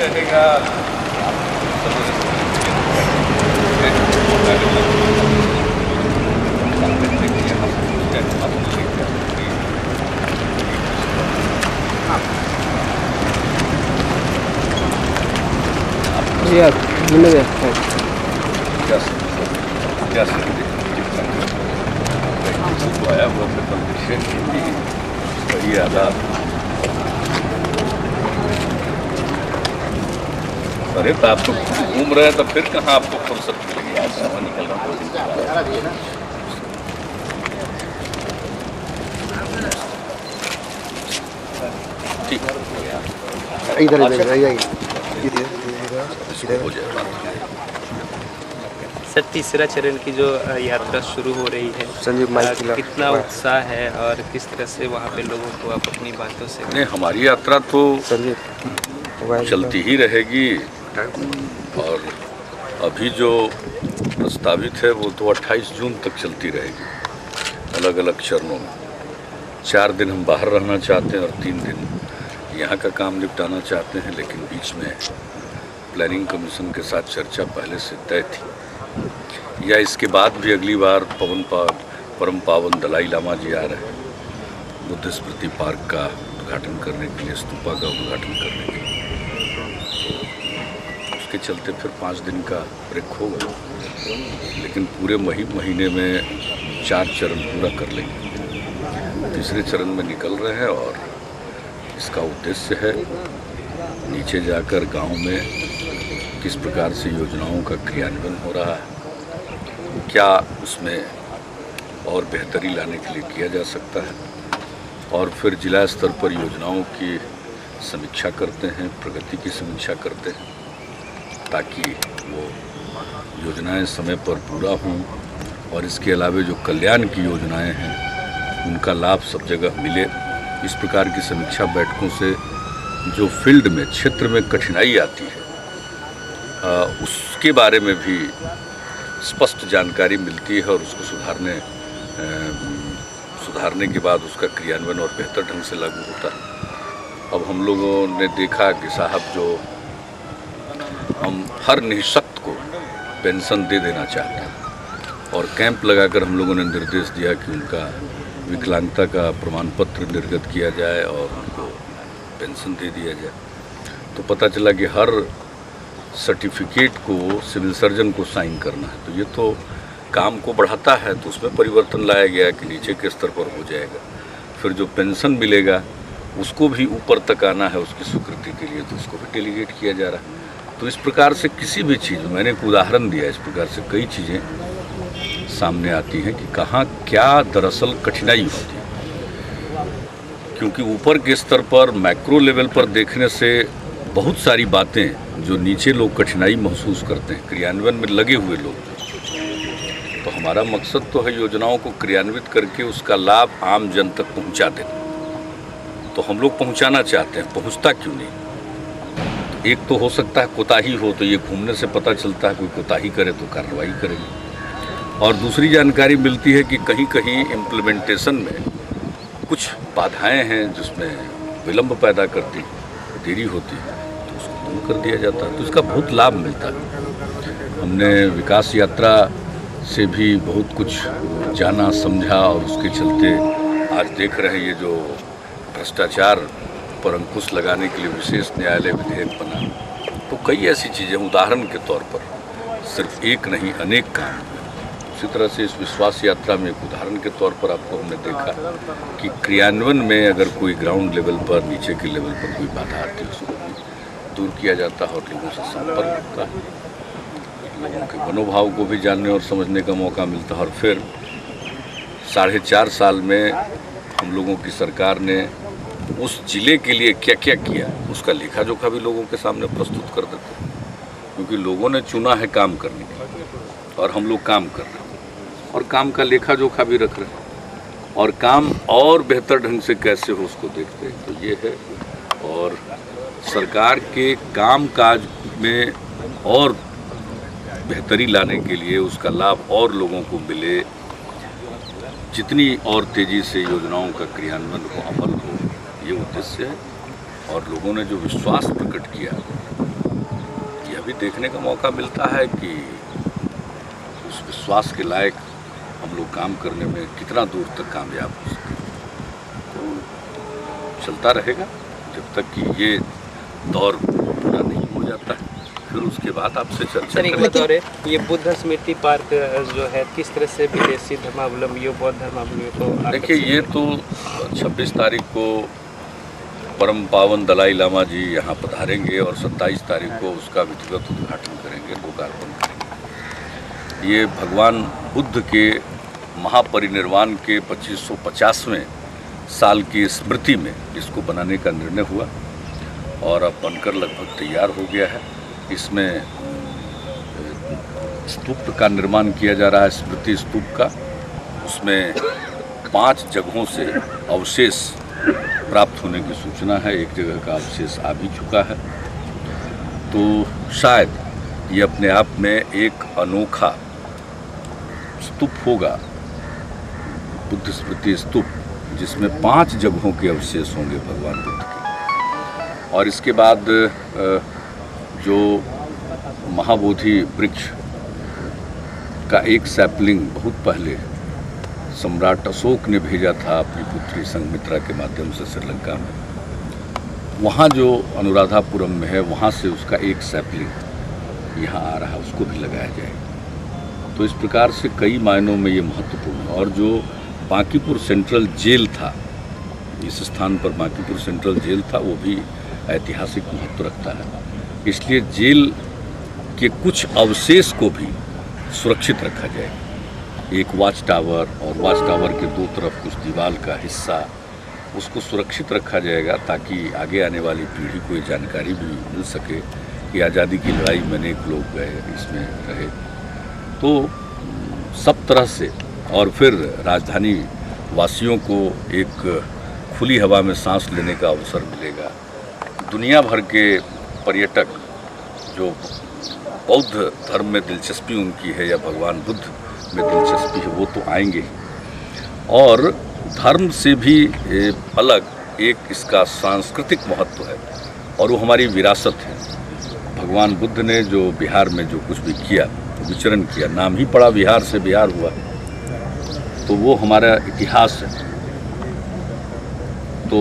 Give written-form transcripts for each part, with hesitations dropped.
रहेगा। जी आप धन्यवाद। आया हुआ बड़ी आदाब। अरे तो आप तो घूम रहे हैं तो फिर कहाँ आपको फुर्सत मिलेगी? आज समय निकल रहा है। ठीक इधर हो जाएगा। सर, तीसरा चरण की जो यात्रा शुरू हो रही है, संजीव कितना उत्साह है और किस तरह से वहाँ पे लोगों को आप अपनी बातों से? नहीं, हमारी यात्रा तो चलती ही रहेगी और अभी जो प्रस्तावित है वो तो 28 जून तक चलती रहेगी, अलग अलग चरणों में। 4 दिन हम बाहर रहना चाहते हैं और 3 दिन यहाँ का काम निपटाना चाहते हैं, लेकिन बीच में प्लानिंग कमीशन के साथ चर्चा पहले से तय थी। या इसके बाद भी अगली बार परम पावन दलाई लामा जी आ रहे हैं बुद्ध स्मृति पार्क का उद्घाटन करने के लिए, स्तूपा का उद्घाटन करने के लिए। उसके चलते फिर 5 दिन का ब्रेक होगा, लेकिन पूरे महीने में 4 चरण पूरा कर लेंगे। तीसरे चरण में निकल रहे हैं और इसका उद्देश्य है नीचे जाकर गांव में किस प्रकार से योजनाओं का क्रियान्वयन हो रहा है, क्या उसमें और बेहतरी लाने के लिए किया जा सकता है, और फिर जिला स्तर पर योजनाओं की समीक्षा करते हैं, प्रगति की समीक्षा करते हैं, ताकि वो योजनाएं समय पर पूरा हों और इसके अलावे जो कल्याण की योजनाएं हैं उनका लाभ सब जगह मिले। इस प्रकार की समीक्षा बैठकों से जो फील्ड में, क्षेत्र में कठिनाई आती है उसके बारे में भी स्पष्ट जानकारी मिलती है और उसको सुधारने के बाद उसका क्रियान्वयन और बेहतर ढंग से लागू होता है। अब हम लोगों ने देखा कि साहब, जो हम हर निःशक्त को पेंशन दे देना चाहते हैं और कैंप लगाकर हम लोगों ने निर्देश दिया कि उनका विकलांगता का प्रमाण पत्र निर्गत किया जाए और उनको पेंशन दे दिया जाए, तो पता चला कि हर सर्टिफिकेट को सिविल सर्जन को साइन करना है। तो ये तो काम को बढ़ाता है, तो उसमें परिवर्तन लाया गया कि नीचे के स्तर पर हो जाएगा। फिर जो पेंशन मिलेगा उसको भी ऊपर तक आना है उसकी स्वीकृति के लिए, तो उसको भी डेलीगेट किया जा रहा है। तो इस प्रकार से किसी भी चीज़, मैंने एक उदाहरण दिया, इस प्रकार से कई चीज़ें सामने आती हैं कि कहाँ क्या दरअसल कठिनाई होती है। क्योंकि ऊपर के स्तर पर, मैक्रो लेवल पर देखने से बहुत सारी बातें जो नीचे लोग कठिनाई महसूस करते हैं, क्रियान्वयन में लगे हुए लोग, तो हमारा मकसद तो है योजनाओं को क्रियान्वित करके उसका लाभ आम जन तक पहुंचा देना। तो हम लोग पहुंचाना चाहते हैं, पहुंचता क्यों नहीं? एक तो हो सकता है कोताही हो, तो ये घूमने से पता चलता है कोई कोताही करे तो कार्रवाई करेंगे। और दूसरी जानकारी मिलती है कि कहीं कहीं इम्प्लीमेंटेशन में कुछ बाधाएं हैं जिसमें विलंब पैदा करती, देरी होती है, तो उसको दूर कर दिया जाता है। तो इसका बहुत लाभ मिलता है। हमने विकास यात्रा से भी बहुत कुछ जाना, समझा और उसके चलते आज देख रहे हैं ये जो भ्रष्टाचार पर अंकुश लगाने के लिए विशेष न्यायालय विधेयक बना। तो कई ऐसी चीज़ें, उदाहरण के तौर पर, सिर्फ एक नहीं अनेक काम। उसी तरह से इस विश्वास यात्रा में एक उदाहरण के तौर पर आपको हमने देखा कि क्रियान्वयन में अगर कोई ग्राउंड लेवल पर, नीचे के लेवल पर कोई बाधा आती है उसको भी दूर किया जाता है और लोगों से संपर्क होता है, लोगों के मनोभाव को भी जानने और समझने का मौका मिलता है। और फिर 4.5 साल में हम लोगों की सरकार ने उस जिले के लिए क्या क्या किया उसका लेखा जोखा भी लोगों के सामने प्रस्तुत कर देते हैं, क्योंकि लोगों ने चुना है काम करने के लिए और हम लोग काम कर रहे हैं और काम का लेखा जोखा भी रख रहे हैं और काम और बेहतर ढंग से कैसे हो उसको देखते हैं। तो ये है, और सरकार के काम काज में और बेहतरी लाने के लिए, उसका लाभ और लोगों को मिले, जितनी और तेज़ी से योजनाओं का क्रियान्वयन हो, अमल हो, ये उद्देश्य है। और लोगों ने जो विश्वास प्रकट किया, यह भी देखने का मौका मिलता है कि उस विश्वास के लायक हम लोग काम करने में कितना दूर तक कामयाब हो सकते हैं। तो चलता रहेगा जब तक कि ये दौर पूरा नहीं हो जाता है, फिर उसके बाद आपसे चर्चा सर एक करेंगे। बात और है, ये बुद्ध स्मृति पार्क जो है किस तरह से विदेशी धर्मावलंबियों बौद्ध धर्मावलंबियों को देखिए, ये तो 26 तारीख को परम पावन दलाई लामा जी यहाँ पधारेंगे और 27 तारीख को उसका विधिवत उद्घाटन करेंगे, लोकार्पण करेंगे। ये भगवान बुद्ध के महापरिनिर्वाण के 2550वें साल की स्मृति में इसको बनाने का निर्णय हुआ और अब बनकर लगभग तैयार हो गया है। इसमें स्तूप का निर्माण किया जा रहा है, स्मृति स्तूप का। उसमें 5 जगहों से अवशेष प्राप्त होने की सूचना है। एक जगह का अवशेष आ भी चुका है। तो शायद ये अपने आप में एक अनोखा स्तूप होगा, बुद्ध स्मृति स्तूप, जिसमें 5 जगहों के अवशेष होंगे भगवान बुद्ध के। और इसके बाद जो महाबोधि वृक्ष का एक सैपलिंग बहुत पहले सम्राट अशोक ने भेजा था अपनी पुत्री संघमित्रा के माध्यम से श्रीलंका में, वहाँ जो अनुराधापुरम में है, वहाँ से उसका एक सैपलिंग यहाँ आ रहा है, उसको भी लगाया जाएगा। तो इस प्रकार से कई मायनों में ये महत्वपूर्ण है। और जो बांकीपुर सेंट्रल जेल था, इस स्थान पर बांकीपुर सेंट्रल जेल था, वो भी ऐतिहासिक महत्व रखता है। इसलिए जेल के कुछ अवशेष को भी सुरक्षित रखा जाएगा। एक वॉच टावर और वॉच टावर के 2 तरफ कुछ दीवार का हिस्सा, उसको सुरक्षित रखा जाएगा ताकि आगे आने वाली पीढ़ी को ये जानकारी भी मिल सके कि आज़ादी की लड़ाई में अनेक लोग गए, इसमें रहे। तो सब तरह से, और फिर राजधानी वासियों को एक खुली हवा में सांस लेने का अवसर मिलेगा। दुनिया भर के पर्यटक जो बौद्ध धर्म में दिलचस्पी उनकी है या भगवान बुद्ध में दिलचस्पी है, वो तो आएंगे। और धर्म से भी अलग एक इसका सांस्कृतिक महत्व है और वो हमारी विरासत है। भगवान बुद्ध ने जो बिहार में जो कुछ भी किया, विचरण किया, नाम ही पड़ा बिहार से बिहार हुआ, तो वो हमारा इतिहास है। तो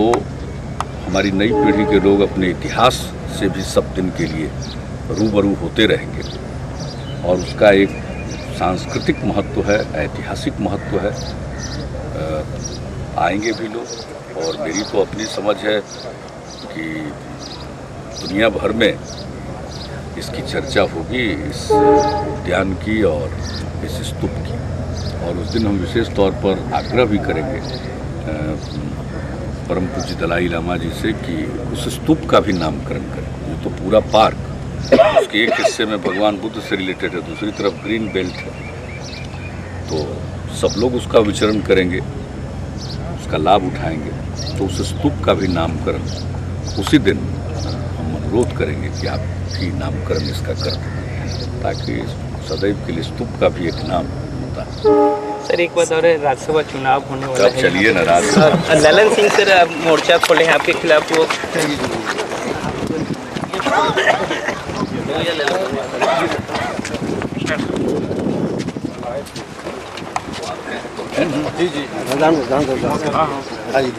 हमारी नई पीढ़ी के लोग अपने इतिहास से भी सब दिन के लिए रूबरू होते रहेंगे और उसका एक सांस्कृतिक महत्व है, ऐतिहासिक महत्व है। आएंगे भी लोग। और मेरी तो अपनी समझ है कि दुनिया भर में इसकी चर्चा होगी, इस उद्यान की और इस स्तूप की। और उस दिन हम विशेष तौर पर आग्रह भी करेंगे परम पूज्य दलाई लामा जी से कि उस स्तूप का भी नामकरण करें। ये तो पूरा पार्क, उसके एक हिस्से में भगवान बुद्ध से रिलेटेड है, दूसरी तरफ ग्रीन बेल्ट है, तो सब लोग उसका विचरण करेंगे, उसका लाभ उठाएंगे। तो उस स्तूप का भी नामकरण उसी दिन हम अनुरोध करेंगे कि आप भी नामकरण इसका कर दें, ताकि सदैव के लिए स्तूप का भी एक नाम होता है। सर एक बात और है, राज्यसभा चुनाव होने वाला है। चलिए ना राज्यसभा। ललन सिंह सर मोर्चा खोले हैं आपके खिलाफ, वो जी जी, जान दो हाँ जी।